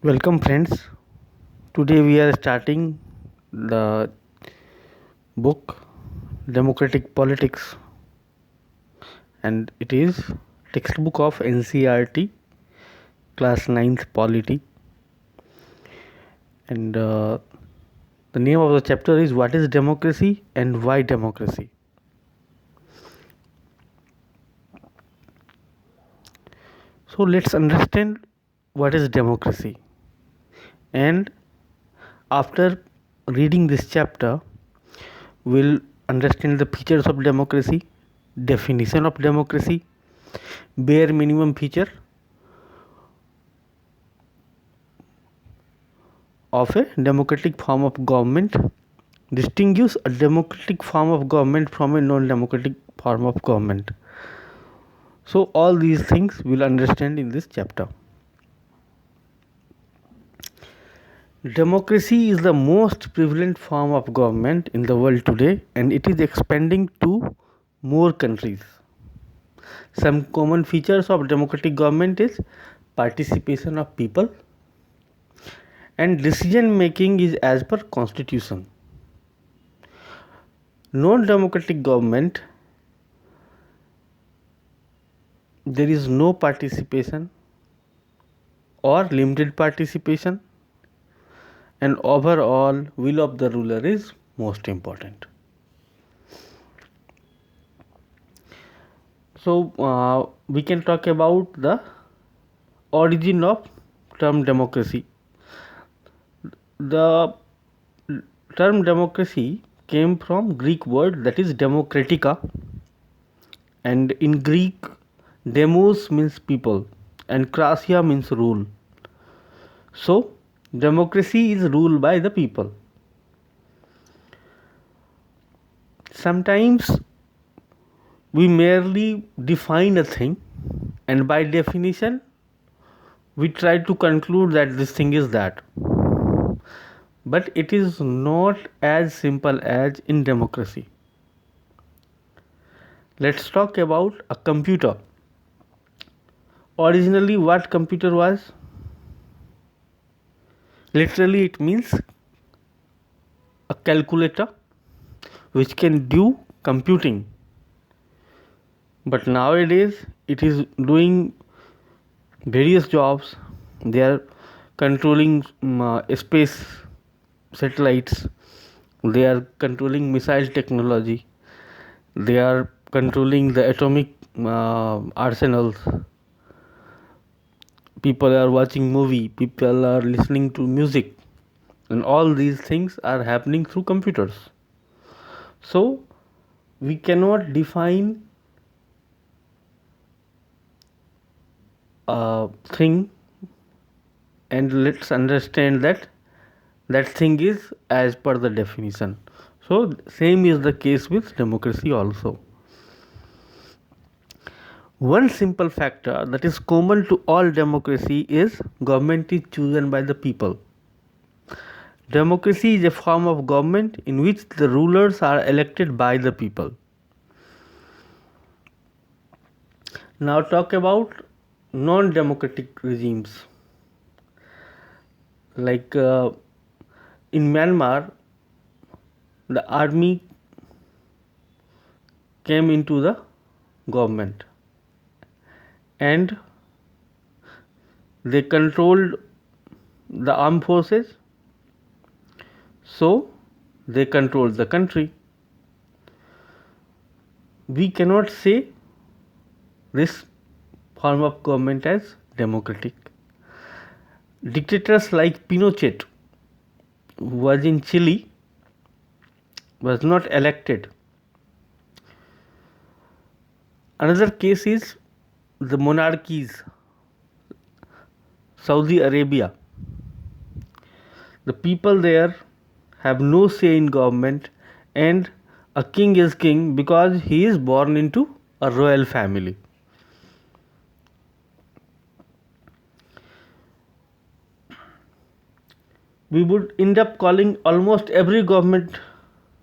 Welcome, friends. Today we are starting the book Democratic Politics, and it is textbook of NCERT class 9th polity. And the name of the chapter is What is Democracy and Why Democracy? So let's understand what is democracy. And after reading this chapter, we'll understand the features of democracy, definition of democracy, bare minimum feature of a democratic form of government, distinguish a democratic form of government from a non-democratic form of government. So all these things we'll understand in this chapter. Democracy is the most prevalent form of government in the world today, and it is expanding to more countries. Some common features of democratic government is participation of people, and decision making is as per constitution. Non-democratic government, there is no participation or limited participation, and overall will of the ruler is most important. So we can talk about the origin of term democracy. The term democracy came from Greek word that is demokratika, and in Greek demos means people and krasia means rule. So democracy is ruled by the people. Sometimes we merely define a thing, and by definition we try to conclude that this thing is that, but it is not as simple as in democracy. Let's talk about a computer. Originally, what computer was? Literally it means a calculator which can do computing, but nowadays it is doing various jobs. They are controlling space satellites, they are controlling missile technology, they are controlling the atomic arsenals. People are watching movie, people are listening to music, and all these things are happening through computers. So we cannot define a thing, and let's understand that that thing is as per the definition. So same is the case with democracy also. One simple factor that is common to all democracy is government is chosen by the people. Democracy is a form of government in which the rulers are elected by the people. Now talk about non-democratic regimes. Like in Myanmar, the army came into the government and they controlled the armed forces, so they controlled the country. We cannot say this form of government as democratic. Dictators like Pinochet, who was in Chile, was not elected. Another case is the monarchies. Saudi Arabia, the people there have no say in government, and a king is king because he is born into a royal family. We would end up calling almost every government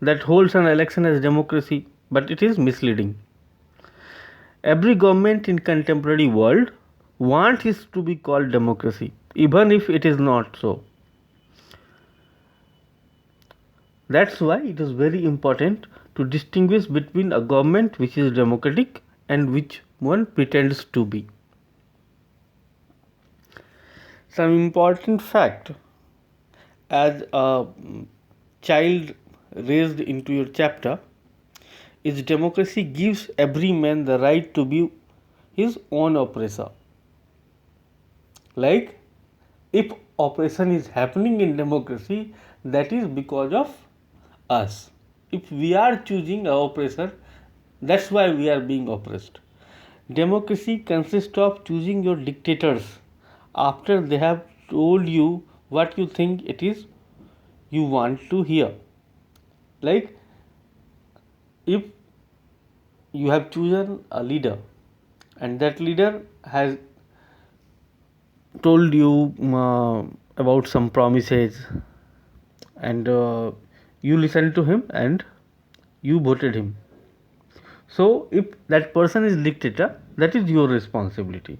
that holds an election as democracy, but it is misleading. Every government in contemporary world wants it to be called democracy, even if it is not so. That's why it is very important to distinguish between a government which is democratic and which one pretends to be. Some important fact as a child raised into your chapter is democracy gives every man the right to be his own oppressor. Like if oppression is happening in democracy, that is because of us. If we are choosing our oppressor, that's why we are being oppressed. Democracy consists of choosing your dictators after they have told you what you think it is you want to hear. Like if you have chosen a leader and that leader has told you about some promises and you listened to him and you voted him. So if that person is dictator, that is your responsibility.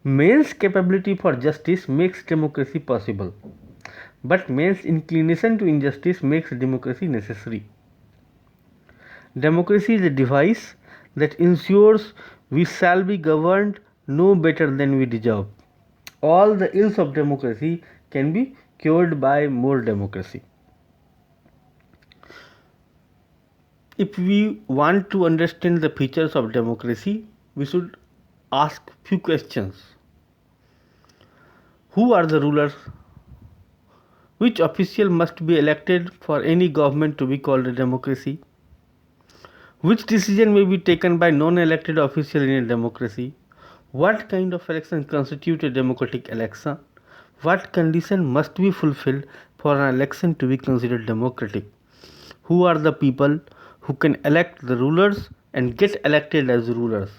Man's capability for justice makes democracy possible, but man's inclination to injustice makes democracy necessary. Democracy is a device that ensures we shall be governed no better than we deserve. All the ills of democracy can be cured by more democracy. If we want to understand the features of democracy, we should ask few questions. Who are the rulers? Which official must be elected for any government to be called a democracy? Which decision may be taken by non-elected official in a democracy? What kind of election constitute a democratic election? What condition must be fulfilled for an election to be considered democratic? Who are the people who can elect the rulers and get elected as rulers?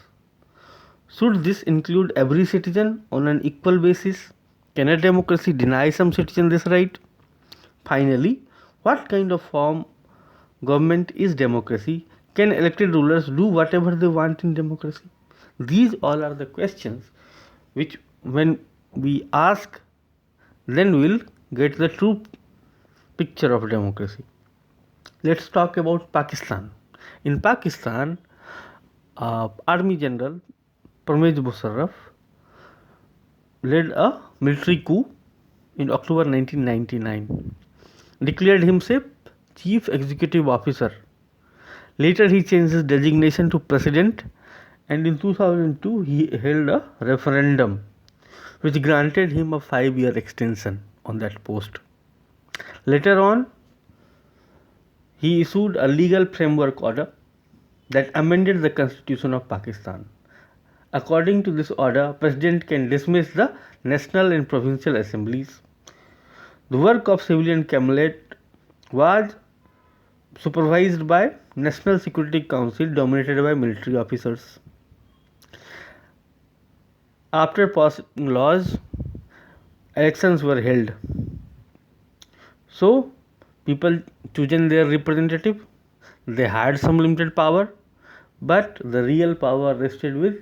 Should this include every citizen on an equal basis? Can a democracy deny some citizen this right? Finally, what kind of form government is democracy? Can elected rulers do whatever they want in democracy? These all are the questions which, when we ask, then we'll get the true picture of democracy. Let's talk about Pakistan. In Pakistan, Army General Pervez Musharraf led a military coup in October 1999, declared himself Chief Executive Officer. Later, he changed his designation to President, and in 2002, he held a referendum which granted him a 5-year extension on that post. Later on, he issued a legal framework order that amended the Constitution of Pakistan. According to this order, President can dismiss the national and provincial assemblies. The work of civilian cabinet was supervised by National Security Council dominated by military officers. After passing laws, elections were held. So, people chosen their representative. They had some limited power, but the real power rested with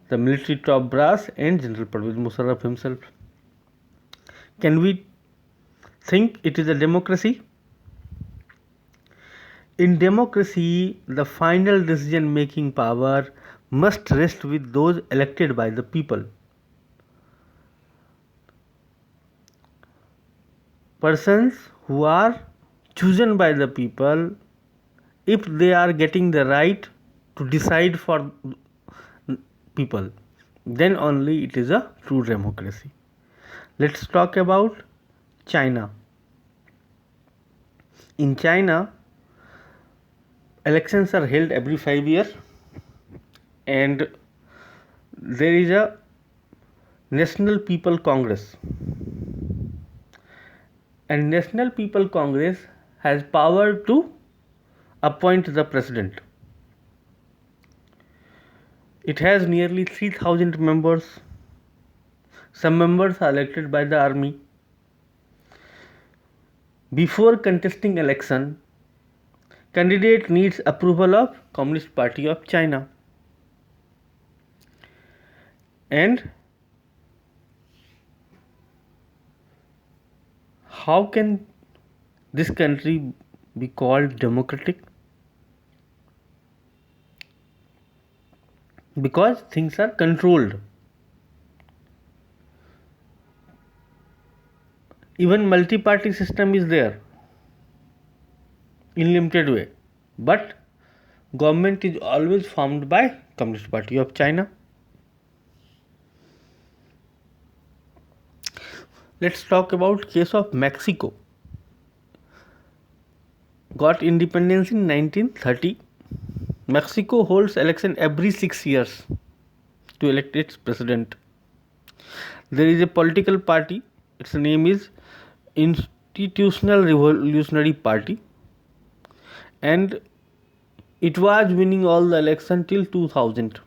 the military top brass and General Pervez Musharraf himself. Can we think it is a democracy? In democracy, the final decision making power must rest with those elected by the people. Persons who are chosen by the people, if they are getting the right to decide for people, then only it is a true democracy. Let's talk about China. In China, elections are held every 5 years, and there is a National People Congress, and National People Congress has power to appoint the president. It has nearly 3,000 members. Some members are elected by the army. Before contesting election, candidate needs approval of Communist Party of China, and how can this country be called democratic? Because things are controlled. Even multi-party system is there in limited way, but government is always formed by Communist Party of China. Let's talk about case of Mexico. Got independence in 1930. Mexico holds election every 6 years to elect its president. There is a political party, its name is Institutional Revolutionary Party, and it was winning all the election till 2000.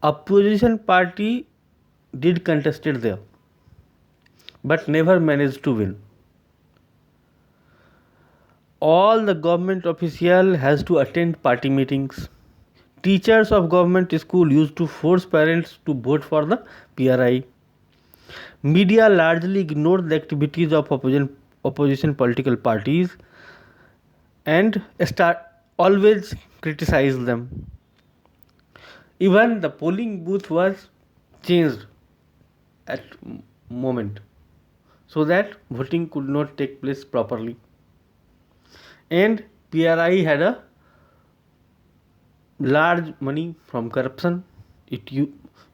Opposition party did contested there, but never managed to win. All the government official has to attend party meetings. Teachers of government school used to force parents to vote for the PRI. Media largely ignored the activities of opposition political parties and always criticized them. Even the polling booth was changed at moment so that voting could not take place properly. And PRI had a large money from corruption. It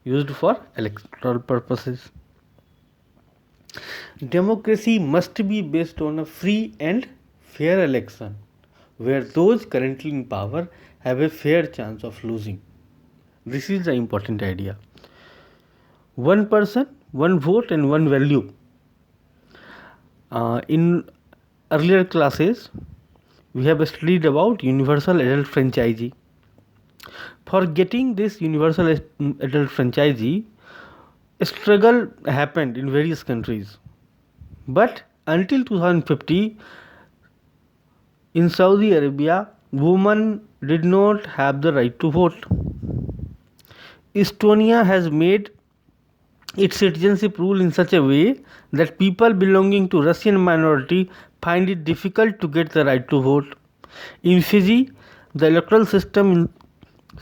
used for electoral purposes. Democracy must be based on a free and fair election where those currently in power have a fair chance of losing. This is the important idea. One person, one vote and one value. In earlier classes, we have studied about universal adult franchisee. For getting this universal adult franchisee, a struggle happened in various countries. But until 2050, in Saudi Arabia, women did not have the right to vote. Estonia has made its citizenship rule in such a way that people belonging to Russian minority find it difficult to get the right to vote. In Fiji, the electoral system is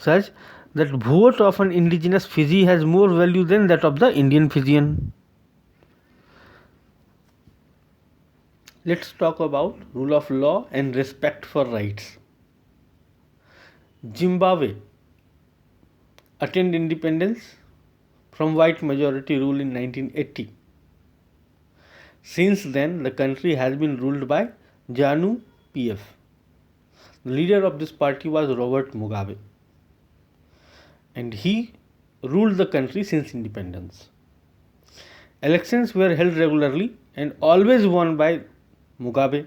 such that vote of an indigenous Fiji has more value than that of the Indian Fijian. Let's talk about rule of law and respect for rights. Zimbabwe attained independence from white majority rule in 1980. Since then, the country has been ruled by ZANU PF. The leader of this party was Robert Mugabe, and he ruled the country since independence. Elections were held regularly and always won by Mugabe,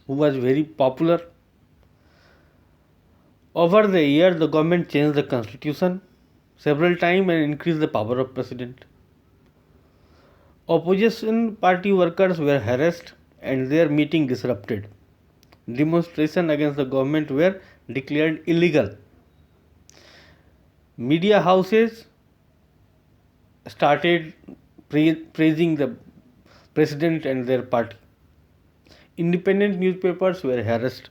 who was very popular. Over the years, the government changed the constitution several times and increased the power of president. Opposition party workers were harassed and their meeting disrupted. Demonstrations against the government were declared illegal. Media houses started praising the president and their party. Independent newspapers were harassed.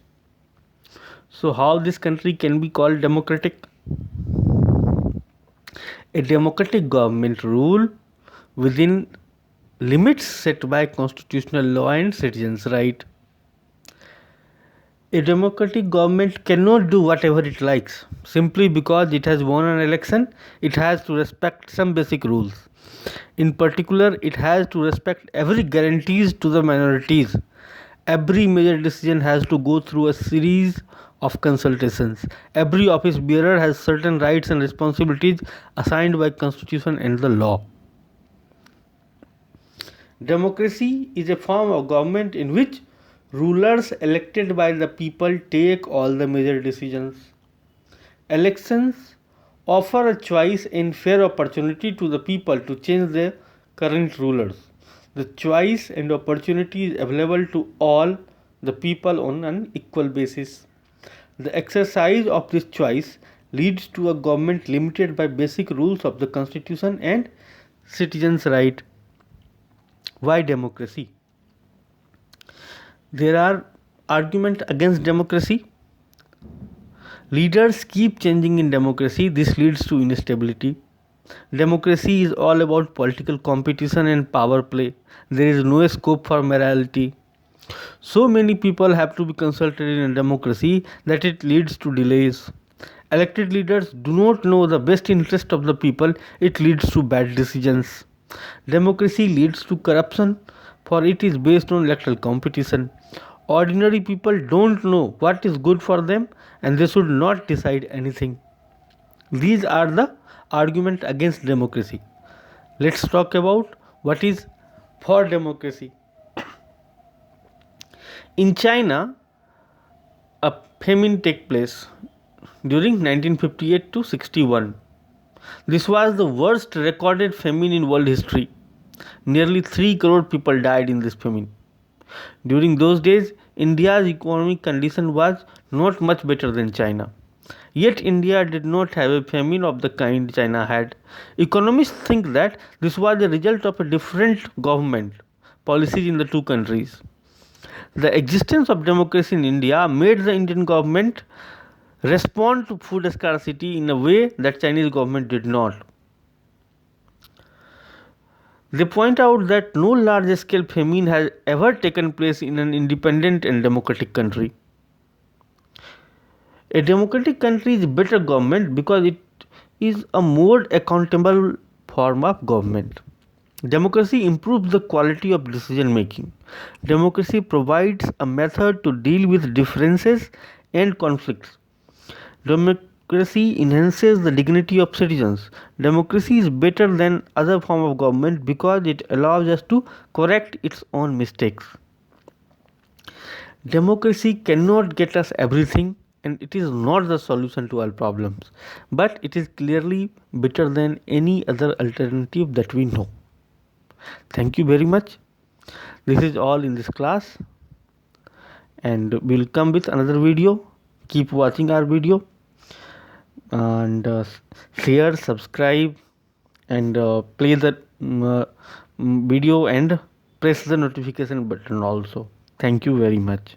So how this country can be called democratic? A democratic government rule within limits set by constitutional law and citizens' right. A democratic government cannot do whatever it likes. Simply because it has won an election, it has to respect some basic rules. In particular, it has to respect every guarantees to the minorities. Every major decision has to go through a series of consultations. Every office bearer has certain rights and responsibilities assigned by constitution and the law. Democracy is a form of government in which rulers elected by the people take all the major decisions. Elections offer a choice and fair opportunity to the people to change their current rulers. The choice and opportunity is available to all the people on an equal basis. The exercise of this choice leads to a government limited by basic rules of the constitution and citizens' right. Why democracy? There are arguments against democracy. Leaders keep changing in democracy. This leads to instability. Democracy is all about political competition and power play. There is no scope for morality. So many people have to be consulted in a democracy that it leads to delays. Elected leaders do not know the best interest of the people, it leads to bad decisions. Democracy leads to corruption, for it is based on electoral competition. Ordinary people don't know what is good for them and they should not decide anything. These are the arguments against democracy. Let's talk about what is for democracy. In China, a famine took place during 1958 to 61. This was the worst recorded famine in world history. Nearly 3 crore people died in this famine. During those days, India's economic condition was not much better than China. Yet India did not have a famine of the kind China had. Economists think that this was the result of a different government policies in the two countries. The existence of democracy in India made the Indian government respond to food scarcity in a way that Chinese government did not. They point out that no large scale famine has ever taken place in an independent and democratic country. A democratic country is better government because it is a more accountable form of government. Democracy improves the quality of decision making. Democracy provides a method to deal with differences and conflicts. Democracy enhances the dignity of citizens. Democracy is better than other form of government because it allows us to correct its own mistakes. Democracy cannot get us everything and it is not the solution to all problems, but it is clearly better than any other alternative that we know. Thank you very much. This is all in this class and we'll come with another video. Keep watching our video and share, subscribe and play the video and press the notification button also. Thank you very much.